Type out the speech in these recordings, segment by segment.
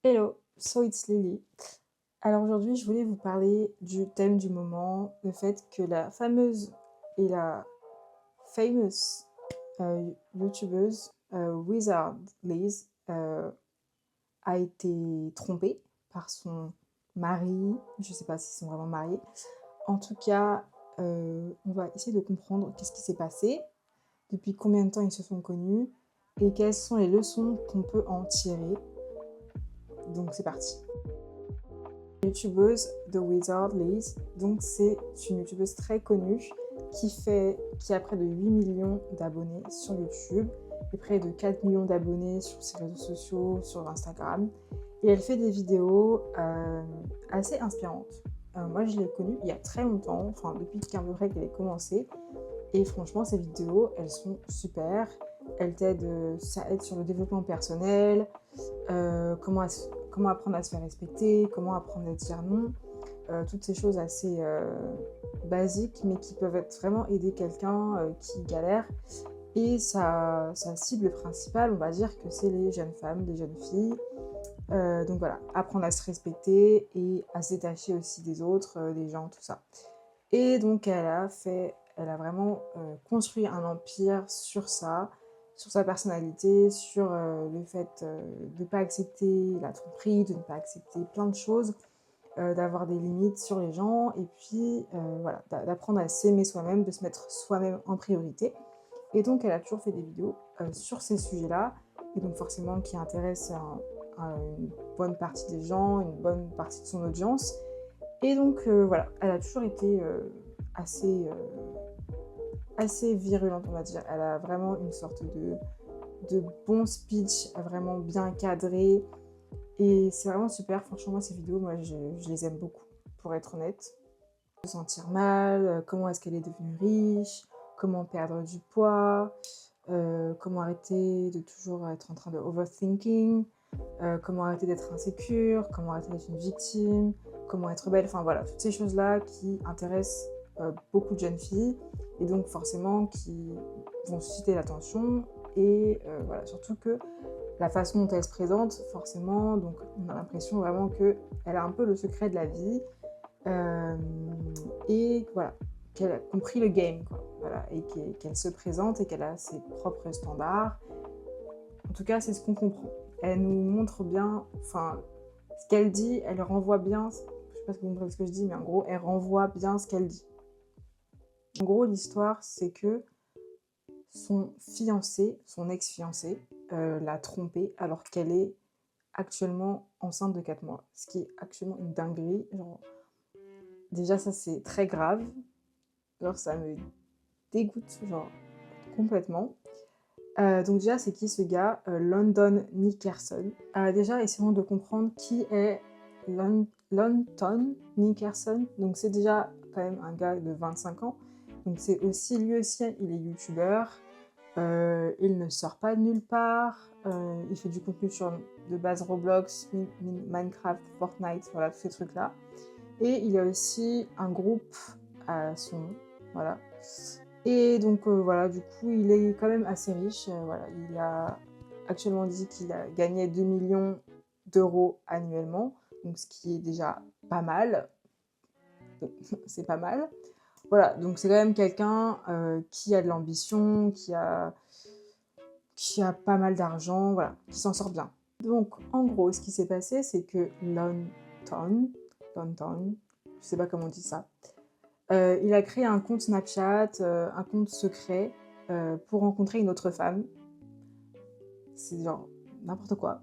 Hello, so it's Lily. Alors aujourd'hui, je voulais vous parler du thème du moment, le fait que la fameuse et la famous youtubeuse Wizard Liz a été trompée par son mari. Je sais pas s'ils sont vraiment mariés. En tout cas, on va essayer de comprendre qu'est-ce qui s'est passé, depuis combien de temps ils se sont connus et quelles sont les leçons qu'on peut en tirer. Donc c'est parti. Youtubeuse The Wizard Liz, donc c'est une youtubeuse très connue qui a près de 8 millions d'abonnés sur YouTube et près de 4 millions d'abonnés sur ses réseaux sociaux, sur Instagram. Et elle fait des vidéos assez inspirantes. Moi je l'ai connue il y a très longtemps, enfin depuis qu'à peu près qu'elle a commencé. Et franchement ces vidéos elles sont super. Elles t'aident, ça aide sur le développement personnel, comment apprendre à se faire respecter, comment apprendre à dire non, toutes ces choses assez basiques mais qui peuvent vraiment aider quelqu'un qui galère. Et sa cible principale, on va dire que c'est les jeunes femmes, les jeunes filles. Donc voilà, apprendre à se respecter et à se détacher aussi des autres, des gens, tout ça. Et donc elle a vraiment construit un empire sur ça, sur sa personnalité, sur le fait de ne pas accepter la tromperie, de ne pas accepter plein de choses, d'avoir des limites sur les gens, et puis voilà, d'apprendre à s'aimer soi-même, de se mettre soi-même en priorité. Et donc elle a toujours fait des vidéos sur ces sujets-là, et donc forcément qui intéressent une bonne partie des gens, une bonne partie de son audience. Et donc voilà, elle a toujours été assez, assez virulente, on va dire. Elle a vraiment une sorte de bon speech, vraiment bien cadré. Et c'est vraiment super, franchement, moi, ces vidéos, moi, je les aime beaucoup, pour être honnête. Se sentir mal, comment est-ce qu'elle est devenue riche, comment perdre du poids, comment arrêter de toujours être en train de overthinking, comment arrêter d'être insécure, comment arrêter d'être une victime, comment être belle, enfin voilà, toutes ces choses-là qui intéressent beaucoup de jeunes filles et donc forcément qui vont susciter l'attention et voilà, surtout que la façon dont elle se présente, forcément, donc on a l'impression vraiment qu'elle a un peu le secret de la vie euh, et voilà, qu'elle a compris le game, quoi, voilà, et qu'elle se présente et qu'elle a ses propres standards. En tout cas, c'est ce qu'on comprend. Elle nous montre bien, enfin, ce qu'elle dit, elle renvoie bien, je sais pas si vous comprenez ce que je dis, mais en gros, elle renvoie bien ce qu'elle dit. En gros, l'histoire, c'est que son fiancé, son ex-fiancé, l'a trompée alors qu'elle est actuellement enceinte de 4 mois. Ce qui est actuellement une dinguerie. Genre, déjà, ça, c'est très grave. Genre, ça me dégoûte, genre, complètement. Donc déjà, c'est qui ce gars? London Nickerson. Déjà, essayons de comprendre qui est London Nickerson. Donc c'est déjà quand même un gars de 25 ans. Donc c'est aussi, lui aussi, il est youtubeur. Il ne sort pas de nulle part. Il fait du contenu sur de base Roblox, Minecraft, Fortnite, voilà, tous ces trucs-là. Et il a aussi un groupe à son nom, voilà. Et donc voilà, du coup, il est quand même assez riche. Voilà, il a actuellement dit qu'il a gagné 2 millions d'euros annuellement, donc ce qui est déjà pas mal. C'est pas mal. Voilà, donc c'est quand même quelqu'un qui a de l'ambition, qui a pas mal d'argent, voilà, qui s'en sort bien. Donc en gros, ce qui s'est passé, c'est que London, je sais pas comment on dit ça, il a créé un compte Snapchat, un compte secret, pour rencontrer une autre femme. C'est genre n'importe quoi.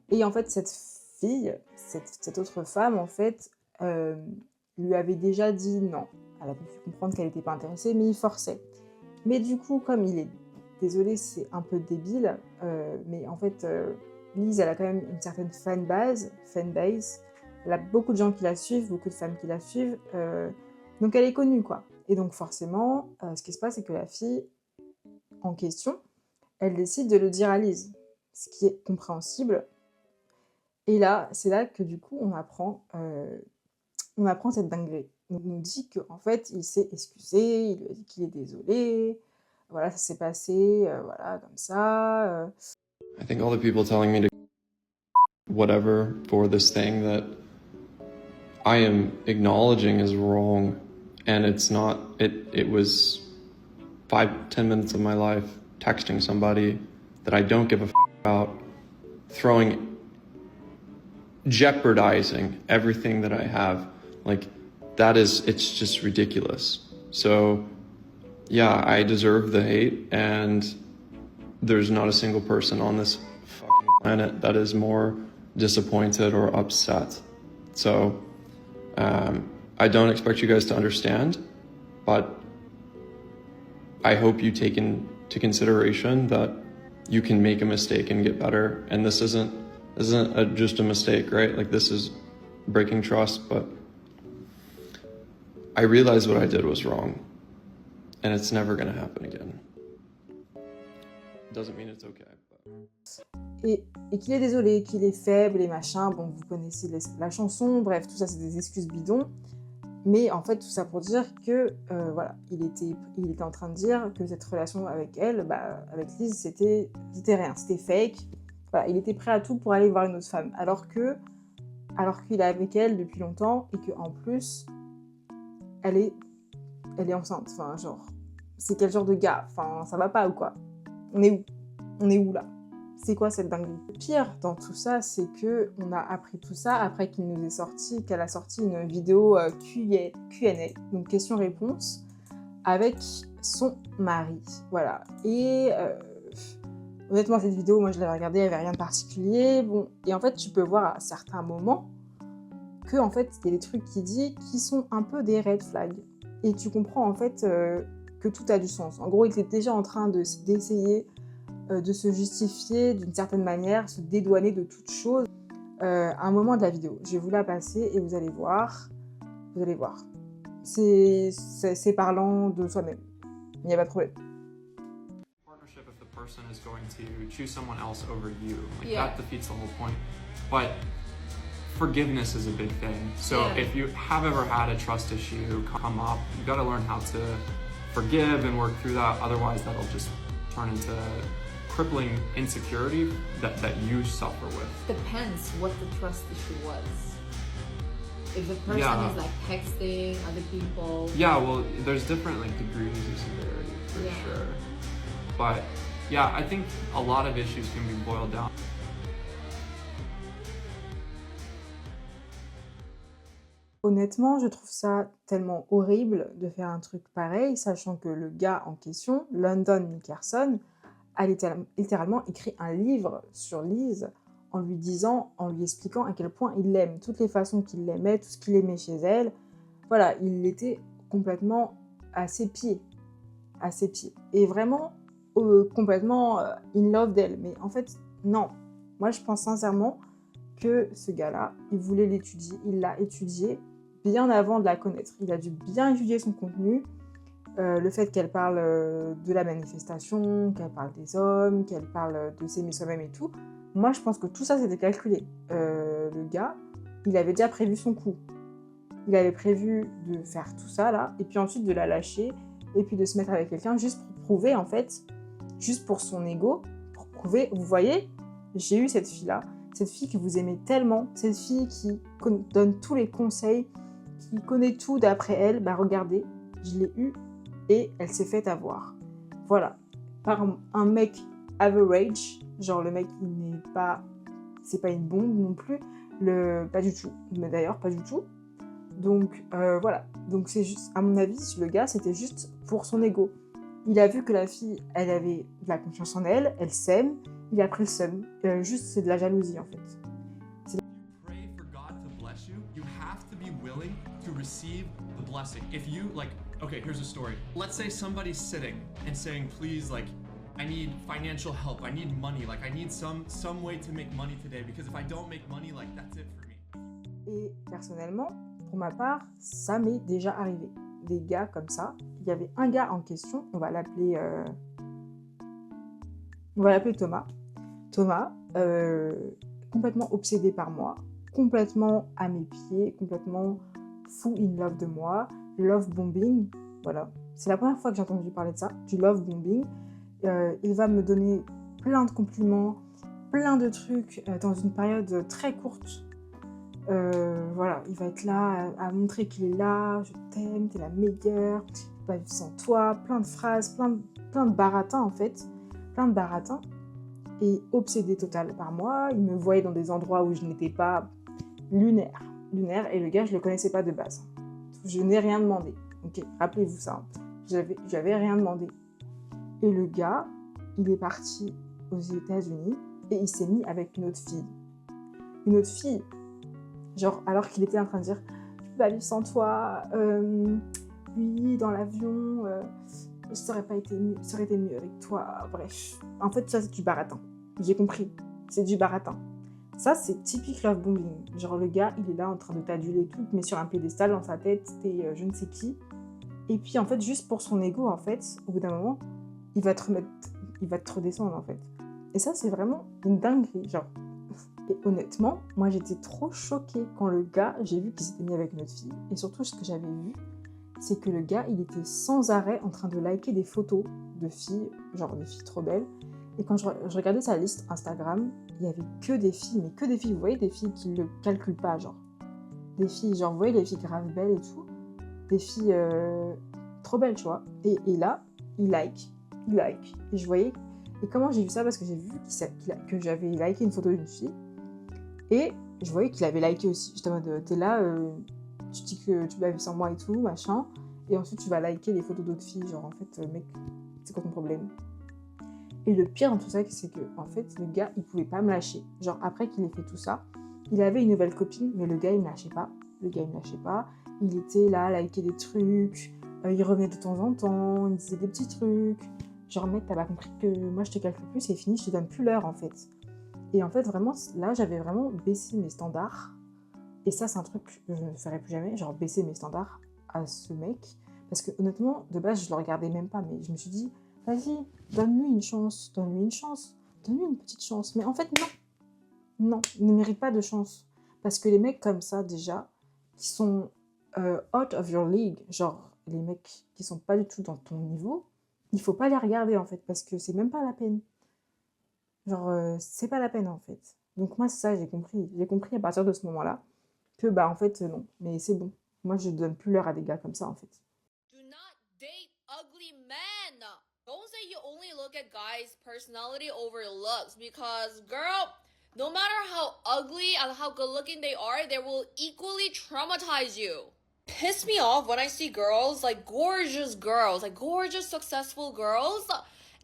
Et en fait, cette fille, cette autre femme, en fait, lui avait déjà dit non. Elle avait pu comprendre qu'elle n'était pas intéressée, mais il forçait. Mais du coup, comme il est désolé, c'est un peu débile, mais en fait, Lise, elle a quand même une certaine fanbase. Elle a beaucoup de gens qui la suivent, beaucoup de femmes qui la suivent, donc elle est connue, quoi. Et donc forcément, ce qui se passe, c'est que la fille en question, elle décide de le dire à Lise, ce qui est compréhensible. Et là, c'est là que du coup, on apprend cette dinguerie. On nous dit qu'en fait, il s'est excusé, il lui a dit qu'il est désolé, voilà, ça s'est passé, voilà, comme ça. I think all the people telling me to whatever for this thing that I am acknowledging is wrong, and it's not. It was 5-10 minutes of my life texting somebody that I don't give a about, jeopardizing everything that I have. Like, it's just ridiculous. So yeah, I deserve the hate, and there's not a single person on this fucking planet that is more disappointed or upset. So I don't expect you guys to understand, but I hope you take into consideration that you can make a mistake and get better. And this isn't just a mistake, right? Like, this is breaking trust, but I realized what I did was wrong, and it's never gonna happen again. Doesn't mean it's okay. Et qu'il est désolé, qu'il est faible et machin, bon, vous connaissez la chanson, bref, tout ça c'est des excuses bidons. Mais en fait, tout ça pour dire que, voilà, il était en train de dire que cette relation avec elle, avec Liz, c'était rien, c'était fake. Voilà, il était prêt à tout pour aller voir une autre femme, alors qu'il est avec elle depuis longtemps et qu'en plus, elle est enceinte. Enfin, genre, c'est quel genre de gars? Enfin, ça va pas ou quoi? On est où là? C'est quoi cette dinguerie? Le pire dans tout ça, c'est que on a appris tout ça après qu'elle a sorti une vidéo Q&A, donc question-réponse, avec son mari. Voilà. Et honnêtement, cette vidéo, moi je l'avais regardée, il n'y avait rien de particulier. Bon, et en fait, tu peux voir à certains moments que en fait, il y a des trucs qu'il dit qui sont un peu des red flags. Et tu comprends en fait que tout a du sens. En gros, il était déjà en train d'essayer de se justifier d'une certaine manière, se dédouaner de toute chose à un moment de la vidéo. Je vais vous la passer et vous allez voir. C'est parlant de soi-même. Il n'y a pas de problème. Partnership if the person is going to choose someone else over you. Like, that defeats the whole point. But forgiveness is a big thing. So if you have ever had a trust issue come up, you got to learn how to forgive and work through that. Otherwise, that'll just turn into crippling insecurity that you suffer with. Depends what the trust issue was. If the person is like texting other people. Yeah, well, there's different like degrees of severity for sure. But yeah, I think a lot of issues can be boiled down. Honnêtement, je trouve ça tellement horrible de faire un truc pareil, sachant que le gars en question, London Nickerson, a littéralement écrit un livre sur Liz en lui expliquant à quel point il l'aime, toutes les façons qu'il l'aimait, tout ce qu'il aimait chez elle. Voilà, il était complètement à ses pieds. Et vraiment complètement in love d'elle. Mais en fait, non. Moi, je pense sincèrement que ce gars-là, il voulait l'étudier, il l'a étudié bien avant de la connaître. Il a dû bien étudier son contenu. Le fait qu'elle parle de la manifestation, qu'elle parle des hommes, qu'elle parle de s'aimer soi-même et tout, moi je pense que tout ça c'était calculé. Le gars, il avait déjà prévu son coup. Il avait prévu de faire tout ça là, et puis ensuite de la lâcher, et puis de se mettre avec quelqu'un juste pour prouver en fait, juste pour son ego, pour prouver, vous voyez, j'ai eu cette fille-là, cette fille que vous aimez tellement, cette fille qui donne tous les conseils, qui connaît tout d'après elle, bah regardez, je l'ai eue, et elle s'est fait avoir. Voilà. Par un mec average, genre le mec c'est pas une bombe non plus, pas du tout. Mais d'ailleurs, pas du tout. Donc voilà. Donc c'est juste, à mon avis, le gars, c'était juste pour son ego. Il a vu que la fille, elle avait de la confiance en elle, elle s'aime, il a pris le seum. Juste, c'est de la jalousie en fait. Pray for God to bless you. You have to be willing to receive the blessing. If you okay, here's a story. Let's say somebody's sitting and saying, please, I need financial help. I need money. I need some way to make money today, because if I don't make money, that's it for me. Et personnellement, pour ma part, ça m'est déjà arrivé. Des gars comme ça. Il y avait un gars en question, on va l'appeler Thomas. Thomas, complètement obsédé par moi, complètement à mes pieds, complètement fou in love de moi, love bombing, voilà. C'est la première fois que j'ai entendu parler de ça, du love bombing. Il va me donner plein de compliments, plein de trucs dans une période très courte. Voilà, il va être là à montrer qu'il est là, je t'aime, t'es la meilleure, je peux pas vivre sans toi, plein de phrases, plein de baratins en fait, plein de baratins. Et obsédé total par moi, il me voyait dans des endroits où je n'étais pas lunaire, et le gars je le connaissais pas de base. Je n'ai rien demandé, ok, rappelez-vous ça, j'avais rien demandé. Et le gars, il est parti aux États-Unis et il s'est mis avec une autre fille, genre alors qu'il était en train de dire je peux pas vivre sans toi, oui dans l'avion, ça aurait été mieux avec toi, bref. En fait ça c'est du baratin, j'ai compris, c'est du baratin. Ça c'est typique love bombing, genre le gars il est là en train de t'aduler tout, mais sur un piédestal dans sa tête, t'es je ne sais qui. Et puis en fait juste pour son ego en fait, au bout d'un moment, il va te redescendre en fait. Et ça c'est vraiment une dinguerie, genre. Et honnêtement, moi j'étais trop choquée quand le gars, j'ai vu qu'il s'était mis avec une autre fille. Et surtout ce que j'avais vu, c'est que le gars, il était sans arrêt en train de liker des photos de filles, genre des filles trop belles. Et quand je regardais sa liste Instagram, il y avait que des filles, mais que des filles, vous voyez, des filles qui ne le calculent pas, genre. Des filles, genre, vous voyez, les filles grave belles et tout. Des filles trop belles, tu vois. Et là, il like. Et je voyais... Et comment j'ai vu ça? Parce que j'ai vu que j'avais liké une photo d'une fille. Et je voyais qu'il avait liké aussi. J'étais en mode, t'es là, tu dis que tu vas vivre sans moi et tout, machin. Et ensuite, tu vas liker les photos d'autres filles. Genre, en fait, mec, c'est quoi ton problème? Et le pire dans tout ça, c'est que, en fait, le gars, il pouvait pas me lâcher. Genre, après qu'il ait fait tout ça, il avait une nouvelle copine, mais le gars, il me lâchait pas. Il était là, à liker des trucs. Il revenait de temps en temps, il me disait des petits trucs. Genre, mec, t'as pas compris que moi, je te calcule plus, c'est fini, je te donne plus l'heure, en fait. Et en fait, vraiment, là, j'avais vraiment baissé mes standards. Et ça, c'est un truc que je ne ferai plus jamais, genre baisser mes standards à ce mec. Parce que honnêtement, de base, je le regardais même pas, mais je me suis dit, vas-y, donne-lui une chance, donne-lui une petite chance. Mais en fait, non, il ne mérite pas de chance. Parce que les mecs comme ça, déjà, qui sont out of your league, genre les mecs qui sont pas du tout dans ton niveau, il faut pas les regarder, en fait, parce que c'est même pas la peine. Genre, c'est pas la peine, en fait. Donc moi, c'est ça, j'ai compris. J'ai compris à partir de ce moment-là que, bah, en fait, non. Mais c'est bon. Moi, je donne plus l'heure à des gars comme ça, en fait. Do not date ugly men. Don't say you only look at guys' personality over looks because, girl, no matter how ugly and how good looking they are, they will equally traumatize you. Piss me off when I see girls, like gorgeous successful girls,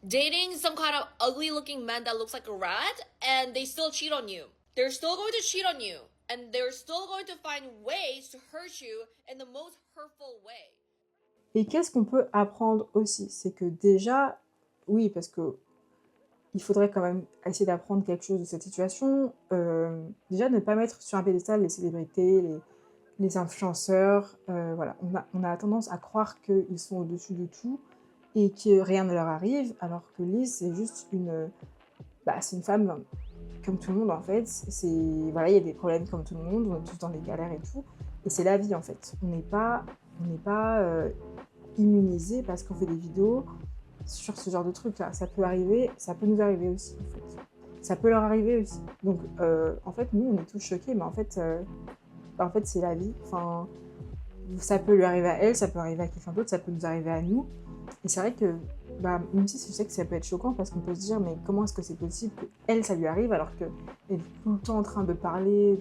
dating some kind of ugly looking man that looks like a rat, and they still cheat on you. They're still going to cheat on you, and they're still going to find ways to hurt you in the most hurtful way. Et qu'est-ce qu'on peut apprendre aussi? C'est que déjà, oui, parce que il faudrait quand même essayer d'apprendre quelque chose de cette situation. Déjà, ne pas mettre sur un pédestal les célébrités, les influenceurs. Voilà, on a tendance à croire qu'ils sont au-dessus de tout et que rien ne leur arrive, alors que Liz, c'est juste c'est une femme comme tout le monde, en fait. Voilà, il y a des problèmes comme tout le monde, on est tous dans des galères et tout. Et c'est la vie, en fait. On n'est pas immunisé parce qu'on fait des vidéos sur ce genre de trucs-là. Ça peut arriver, ça peut nous arriver aussi, en fait. Ça peut leur arriver aussi. Donc, en fait, nous, on est tous choqués, mais en fait, c'est la vie. Enfin, ça peut lui arriver à elle, ça peut arriver à quelqu'un d'autre, ça peut nous arriver à nous. Et c'est vrai que, même si je sais que ça peut être choquant, parce qu'on peut se dire, mais comment est-ce que c'est possible qu'elle, ça lui arrive, alors qu'elle est tout le temps en train de parler,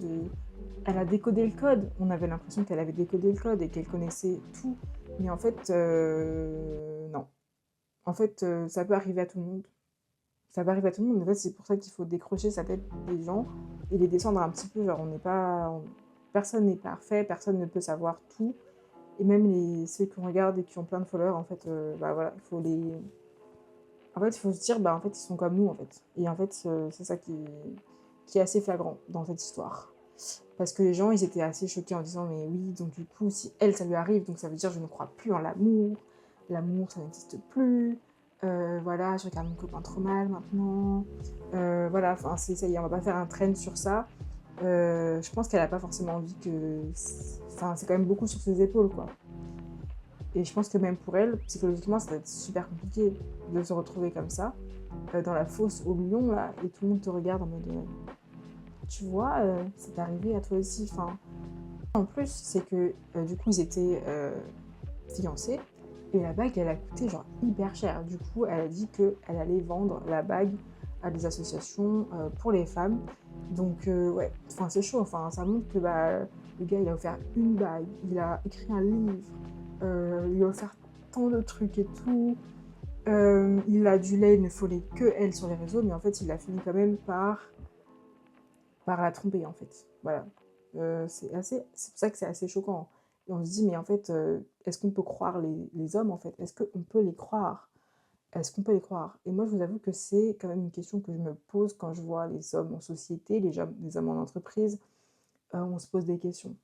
elle a décodé le code. On avait l'impression qu'elle avait décodé le code et qu'elle connaissait tout. Mais en fait, non. En fait, ça peut arriver à tout le monde. Ça peut arriver à tout le monde. En fait, c'est pour ça qu'il faut décrocher sa tête des gens et les descendre un petit peu. Genre, personne n'est parfait, personne ne peut savoir tout. Et même ceux qu'on regarde et qui ont plein de followers, en fait, voilà, il faut se dire, en fait, ils sont comme nous, en fait. Et en fait, c'est ça qui est assez flagrant dans cette histoire. Parce que les gens, ils étaient assez choqués en disant, mais oui, donc du coup, si elle, ça lui arrive, donc ça veut dire je ne crois plus en l'amour. L'amour, ça n'existe plus. Voilà, je regarde mon copain trop mal maintenant. Voilà, enfin, ça y est, on va pas faire un trend sur ça. Je pense qu'elle a pas forcément envie que... Enfin, c'est quand même beaucoup sur ses épaules, quoi. Et je pense que même pour elle, psychologiquement, ça va être super compliqué de se retrouver comme ça. dans la fosse au lion, là, et tout le monde te regarde en mode tu vois, c'est arrivé à toi aussi. Enfin, en plus, c'est que du coup, ils étaient fiancés, et la bague, elle a coûté genre hyper cher. Du coup, elle a dit qu'elle allait vendre la bague à des associations pour les femmes. Donc, ouais, enfin, c'est chaud. Enfin, ça montre que le gars, il a offert une bague, il a écrit un livre, il a offert tant de trucs et tout. Il a du lait, il ne fallait que elle sur les réseaux, mais en fait, il a fini quand même par la tromper, en fait. Voilà. C'est pour ça que c'est assez choquant. Et on se dit, mais en fait, est-ce qu'on peut croire les hommes, en fait? Est-ce qu'on peut les croire? Est-ce qu'on peut les croire? Et moi, je vous avoue que c'est quand même une question que je me pose quand je vois les hommes en société, les hommes en entreprise. On se pose des questions.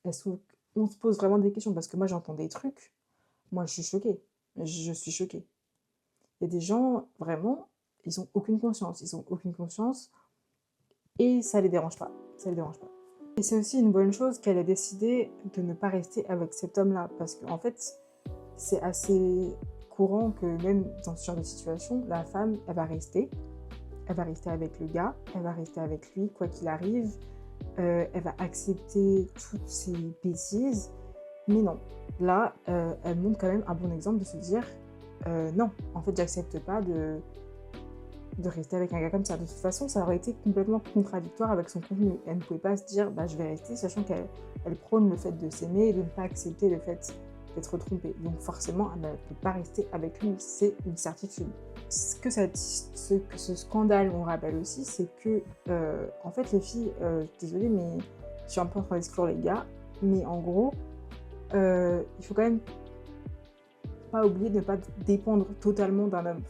Est-ce qu'on se pose vraiment des questions? Parce que moi, j'entends des trucs. Moi, je suis choquée. Je suis choquée. Il y a des gens, vraiment, ils ont aucune conscience. Ils ont aucune conscience et ça les dérange pas. Ça les dérange pas. Et c'est aussi une bonne chose qu'elle ait décidé de ne pas rester avec cet homme-là. Parce qu'en fait, c'est assez courant que même dans ce genre de situation, la femme, elle va rester. Elle va rester avec le gars. Elle va rester avec lui, quoi qu'il arrive. Elle va accepter toutes ces bêtises. Mais non. Là, elle montre quand même un bon exemple de se dire non, en fait, j'accepte pas de rester avec un gars comme ça. De toute façon, ça aurait été complètement contradictoire avec son contenu. Elle ne pouvait pas se dire je vais rester, sachant qu'elle prône le fait de s'aimer et de ne pas accepter le fait d'être trompée. Donc forcément, elle ne peut pas rester avec lui, c'est une certitude. Ce que ce scandale on rappelle aussi, c'est que en fait les filles, désolée mais je suis un peu en train d'exclure les gars, mais en gros, il faut quand même pas oublier de ne pas dépendre totalement d'un homme.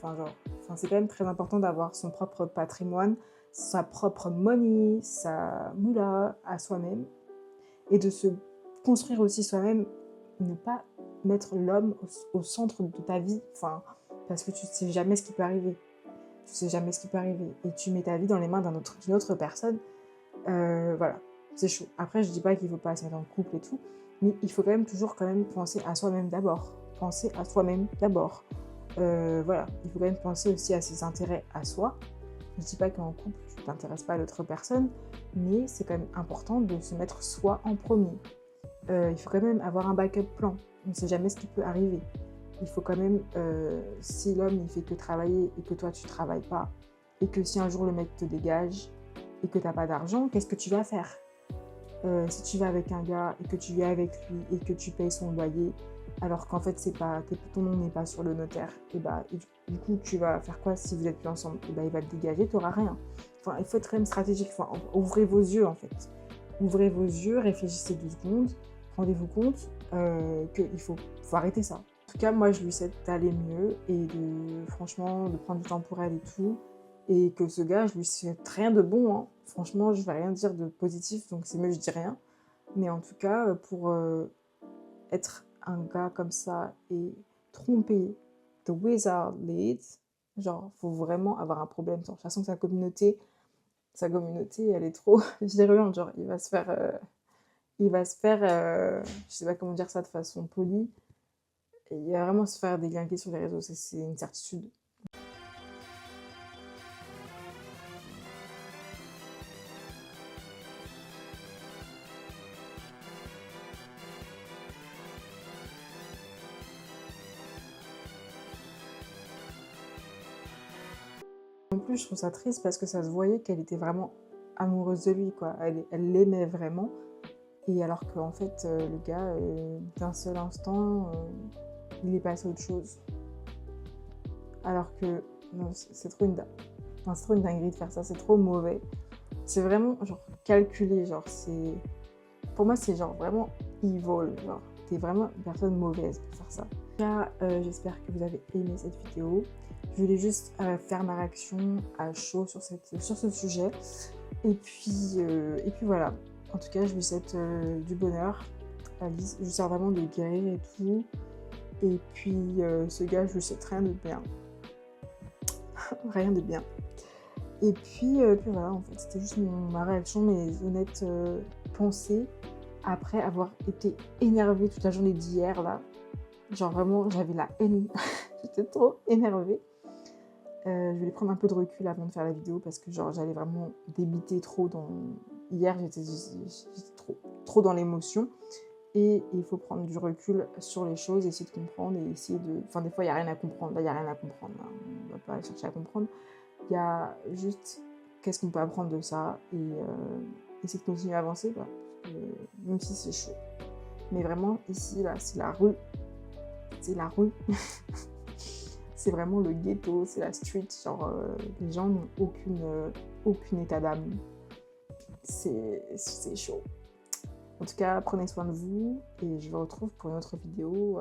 C'est quand même très important d'avoir son propre patrimoine, sa propre money, sa moula à soi-même, et de se construire aussi soi-même, ne pas mettre l'homme au centre de ta vie, parce que tu ne sais jamais ce qui peut arriver. Tu sais jamais ce qui peut arriver. Et tu mets ta vie dans les mains d'une autre personne. Voilà, c'est chaud. Après, je dis pas qu'il faut pas se mettre en couple et tout, mais il faut quand même toujours penser à soi-même d'abord. Penser à soi-même d'abord. Voilà, il faut quand même penser aussi à ses intérêts à soi. Je dis pas qu'en couple, tu t'intéresses pas à l'autre personne, mais c'est quand même important de se mettre soi en premier. Il faut quand même avoir un backup plan. On ne sait jamais ce qui peut arriver. Il faut quand même, si l'homme il fait que travailler et que toi tu travailles pas, et que si un jour le mec te dégage et que t'as pas d'argent, qu'est-ce que tu vas faire? Si tu vas avec un gars et que tu vis avec lui et que tu payes son loyer, alors qu'en fait ton nom n'est pas sur le notaire, et du coup tu vas faire quoi si vous êtes plus ensemble? Il va te dégager, tu n'auras rien. Il faut être quand même stratégique. Ouvrez vos yeux en fait. Ouvrez vos yeux, réfléchissez 2 secondes, rendez-vous compte qu'il faut arrêter ça. En tout cas, moi je lui souhaite d'aller mieux et franchement de prendre du temps pour elle et tout. Et que ce gars, je lui souhaite rien de bon, hein. Franchement, je vais rien dire de positif, donc c'est mieux que je dis rien. Mais en tout cas, pour être un gars comme ça et tromper The Wizard Leeds, genre, faut vraiment avoir un problème. De toute façon, sa communauté, elle est trop virulente. Genre, il va se faire, je sais pas comment dire ça de façon polie, et il va vraiment se faire déglinguer sur les réseaux, c'est une certitude. En plus, je trouve ça triste parce que ça se voyait qu'elle était vraiment amoureuse de lui, quoi. Elle l'aimait vraiment. Et alors qu'en fait, le gars, d'un seul instant, il est passé à autre chose. Alors que, non, c'est trop c'est trop une dinguerie de faire ça, c'est trop mauvais. C'est vraiment, genre, calculé, genre, pour moi, c'est genre vraiment evil, genre, t'es vraiment une personne mauvaise pour faire ça. En tout cas, j'espère que vous avez aimé cette vidéo. Je voulais juste faire ma réaction à chaud sur ce sujet. Et puis voilà. En tout cas, je lui souhaite du bonheur. Alice, je lui souhaite vraiment de guérir et tout. Et puis, ce gars, je lui souhaite rien de bien. Rien de bien. Et puis voilà, en fait, c'était juste ma réaction, mes honnêtes pensées après avoir été énervée toute la journée d'hier, là. Genre vraiment, j'avais la haine. J'étais trop énervée. Je voulais prendre un peu de recul avant de faire la vidéo parce que genre j'allais vraiment débiter trop dans... Hier j'étais trop dans l'émotion et il faut prendre du recul sur les choses, essayer de comprendre et essayer de... Enfin des fois il n'y a rien à comprendre, là il n'y a rien à comprendre, hein. On ne va pas chercher à comprendre. Il y a juste qu'est-ce qu'on peut apprendre de ça et essayer de continuer à avancer, quoi. Même si c'est chaud. Mais vraiment ici là c'est la rue. C'est la rue. C'est vraiment le ghetto, c'est la street, genre les gens n'ont aucun état d'âme. C'est chaud. En tout cas, prenez soin de vous et je vous retrouve pour une autre vidéo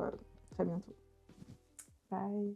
très bientôt. Bye.